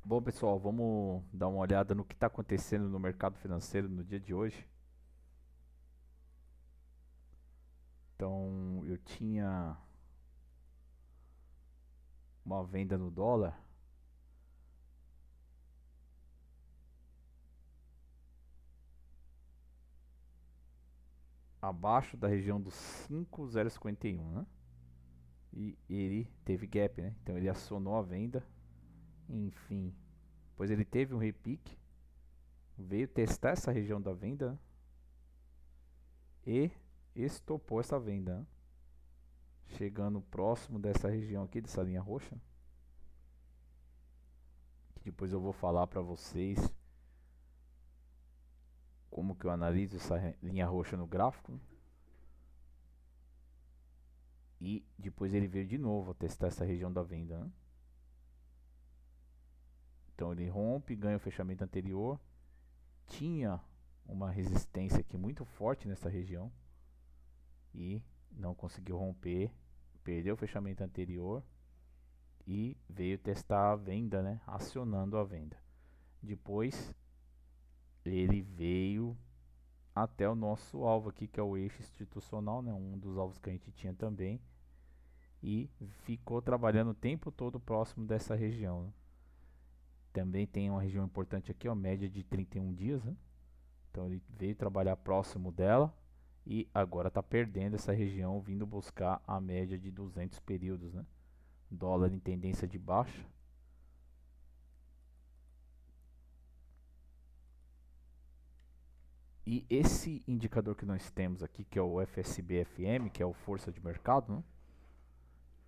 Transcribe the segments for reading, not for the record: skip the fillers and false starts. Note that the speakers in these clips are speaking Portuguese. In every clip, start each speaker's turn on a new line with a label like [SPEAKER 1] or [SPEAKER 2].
[SPEAKER 1] Bom, pessoal, vamos dar uma olhada no que está acontecendo no mercado financeiro no dia de hoje. Então, eu tinha uma venda no dólar abaixo da região dos 5,051, né? E ele teve gap, né? Então, ele acionou a venda, enfim. Depois ele teve um repique, veio testar essa região da venda, né? E estopou essa venda, né? Chegando próximo dessa região aqui, dessa linha roxa, que depois eu vou falar para vocês como que eu analiso essa linha roxa no gráfico, né? E depois ele veio de novo a testar essa região da venda, né? Então ele rompe, ganha o fechamento anterior. Tinha uma resistência aqui muito forte nessa região e não conseguiu romper, perdeu o fechamento anterior e veio testar a venda, né? Acionando a venda. Depois ele veio até o nosso alvo aqui, que é o eixo institucional, né? Um dos alvos que a gente tinha também, e ficou trabalhando o tempo todo próximo dessa região, né? Também tem uma região importante aqui, ó, média de 31 dias, né? Então ele veio trabalhar próximo dela e agora está perdendo essa região, vindo buscar a média de 200 períodos, né? Dólar em tendência de baixa. E esse indicador que nós temos aqui, que é o FSB-FM, que é o força de mercado, né?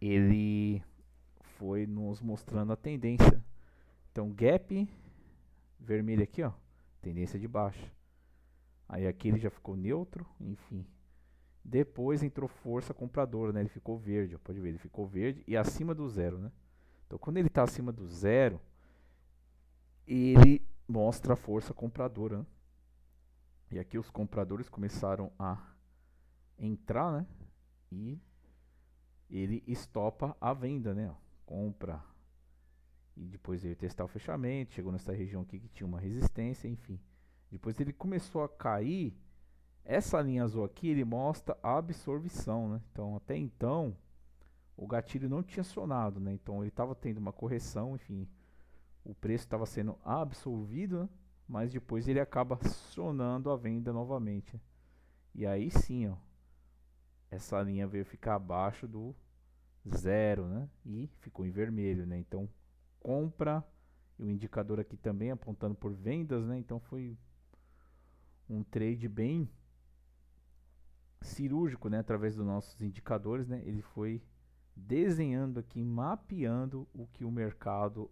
[SPEAKER 1] Ele foi nos mostrando a tendência. Então gap vermelho aqui, ó, tendência de baixa. Aí aqui ele já ficou neutro, enfim. Depois entrou força compradora, né? Ele ficou verde, ó, pode ver, ele ficou verde e acima do zero, né? Então quando ele está acima do zero, ele mostra a força compradora, né? E aqui os compradores começaram a entrar, né? E ele estopa a venda, né? Ó, compra. E depois ele testar o fechamento, chegou nessa região aqui que tinha uma resistência, enfim. Depois ele começou a cair. Essa linha azul aqui, ele mostra a absorção, né? Então, até então, o gatilho não tinha acionado, né? Então, ele estava tendo uma correção, enfim, o preço estava sendo absorvido, né? Mas depois ele acaba acionando a venda novamente. E aí sim, ó, essa linha veio ficar abaixo do zero, né? E ficou em vermelho, né? Então, compra, e o indicador aqui também apontando por vendas, né? Então, foi um trade bem cirúrgico, né, através dos nossos indicadores, né, ele foi desenhando aqui, mapeando o que o mercado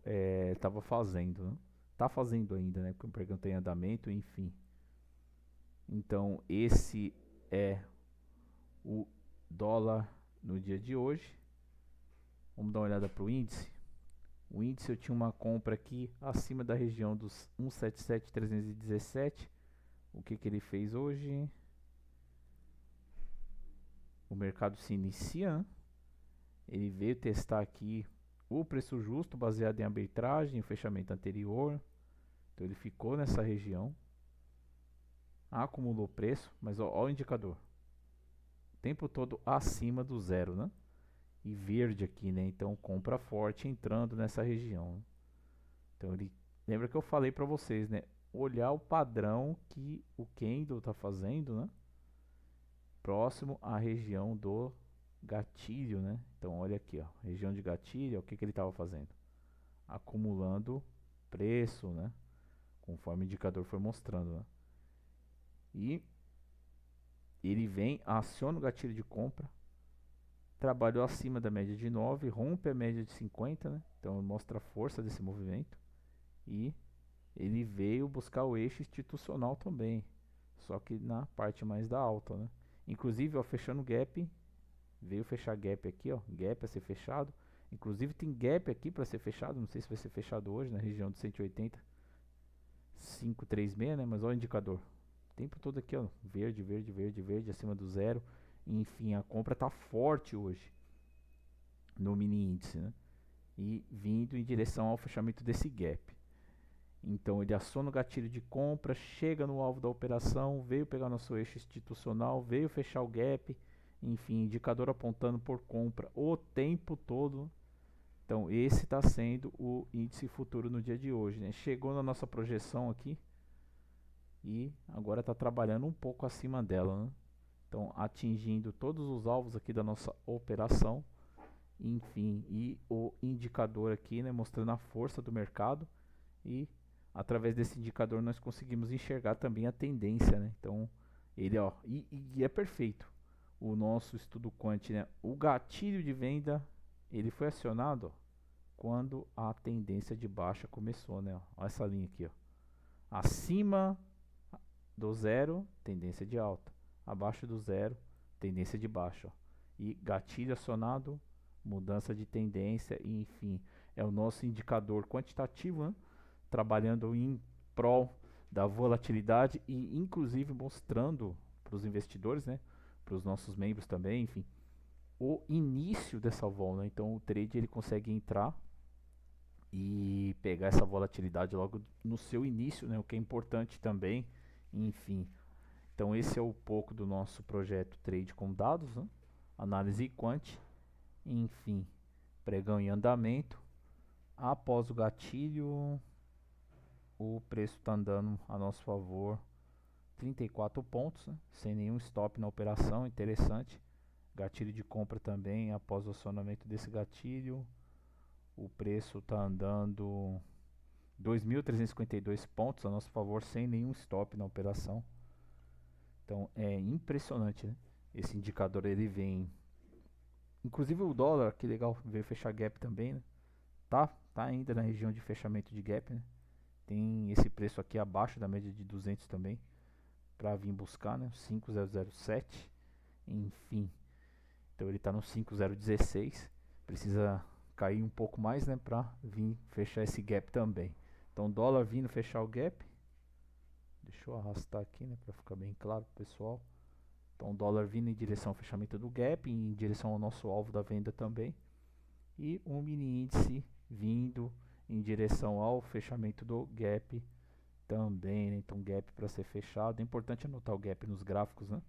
[SPEAKER 1] estava fazendo, né? Tá fazendo ainda, né, porque o mercado tem andamento, enfim. Então esse é o dólar no dia de hoje. Vamos dar uma olhada para o índice. O índice eu tinha uma compra aqui acima da região dos 177,317. O que ele fez hoje? O mercado se inicia, né? Ele veio testar aqui o preço justo baseado em arbitragem, o fechamento anterior. Então ele ficou nessa região, acumulou preço, mas ó, ó o indicador. O tempo todo acima do zero, né? E verde aqui, né? Então compra forte entrando nessa região, né? Então ele lembra que eu falei para vocês, né? Olhar o padrão que o candle está fazendo, né? Próximo à região do gatilho, né? Então olha aqui, ó, região de gatilho, o que ele estava fazendo? Acumulando preço, né? Conforme o indicador foi mostrando, né? E ele vem, aciona o gatilho de compra, trabalhou acima da média de 9, rompe a média de 50, né? Então mostra a força desse movimento. E ele veio buscar o eixo institucional também, só que na parte mais da alta, né? Inclusive, ó, fechando gap, veio fechar gap aqui, ó, gap a ser fechado. Inclusive tem gap aqui para ser fechado, não sei se vai ser fechado hoje na região de 180, 536, né? Mas olha o indicador. O tempo todo aqui, ó, verde, verde, verde, verde, acima do zero. Enfim, a compra tá forte hoje no mini índice, né? e vindo em direção ao fechamento desse gap. Então ele aciona o gatilho de compra, chega no alvo da operação, veio pegar nosso eixo institucional, veio fechar o gap, enfim, indicador apontando por compra o tempo todo. Então esse está sendo o índice futuro no dia de hoje, né? Chegou na nossa projeção aqui e agora está trabalhando um pouco acima dela, né? Então atingindo todos os alvos aqui da nossa operação, enfim, e o indicador aqui, né, mostrando a força do mercado, e através desse indicador nós conseguimos enxergar também a tendência, né? Então ele, ó, e é perfeito o nosso estudo quant, né? O gatilho de venda ele foi acionado, ó, quando a tendência de baixa começou, né? Olha essa linha aqui, ó. Acima do zero, tendência de alta. Abaixo do zero, tendência de baixa, ó. E gatilho acionado, mudança de tendência, e enfim, é o nosso indicador quantitativo, né? Trabalhando em prol da volatilidade e inclusive mostrando para os investidores, né, para os nossos membros também, enfim, o início dessa vol, né? Então o trade ele consegue entrar e pegar essa volatilidade logo no seu início, né, o que é importante também, enfim. Então esse é um pouco do nosso projeto Trade com Dados, né? Análise quant, enfim, pregão em andamento. Após o gatilho, o preço está andando a nosso favor, 34 pontos, né? Sem nenhum stop na operação, interessante. Gatilho de compra também, após o acionamento desse gatilho, o preço está andando 2.352 pontos a nosso favor, sem nenhum stop na operação. Então é impressionante, né? Esse indicador ele vem, inclusive o dólar, que legal, veio fechar gap também, né? Tá ainda na região de fechamento de gap, né? Tem esse preço aqui abaixo da média de 200 também, para vir buscar, né? 5007, enfim. Então ele está no 5016, precisa cair um pouco mais, né, para vir fechar esse gap também. Então dólar vindo fechar o gap. Deixa eu arrastar aqui, né, para ficar bem claro pro pessoal. Então dólar vindo em direção ao fechamento do gap, em direção ao nosso alvo da venda também. E um mini índice vindo em direção ao fechamento do gap também, né? Então gap para ser fechado. É importante anotar o gap nos gráficos, né?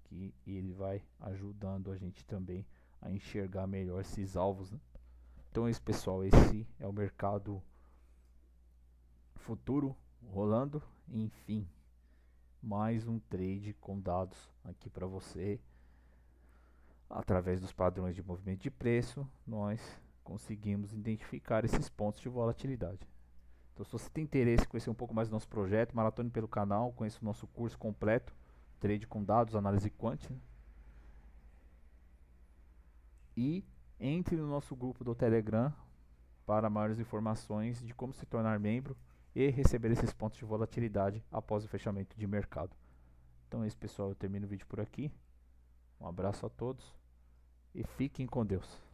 [SPEAKER 1] Que ele vai ajudando a gente também a enxergar melhor esses alvos, né? Então é isso, pessoal, esse é o mercado futuro rolando, enfim, mais um trade com dados aqui para você. Através dos padrões de movimento de preço, nós conseguimos identificar esses pontos de volatilidade. Então, se você tem interesse em conhecer um pouco mais do nosso projeto, maratone pelo canal, conheça o nosso curso completo, Trade com Dados, Análise Quant, né? E entre no nosso grupo do Telegram para maiores informações de como se tornar membro e receber esses pontos de volatilidade após o fechamento de mercado. Então é isso, pessoal, eu termino o vídeo por aqui. Um abraço a todos e fiquem com Deus.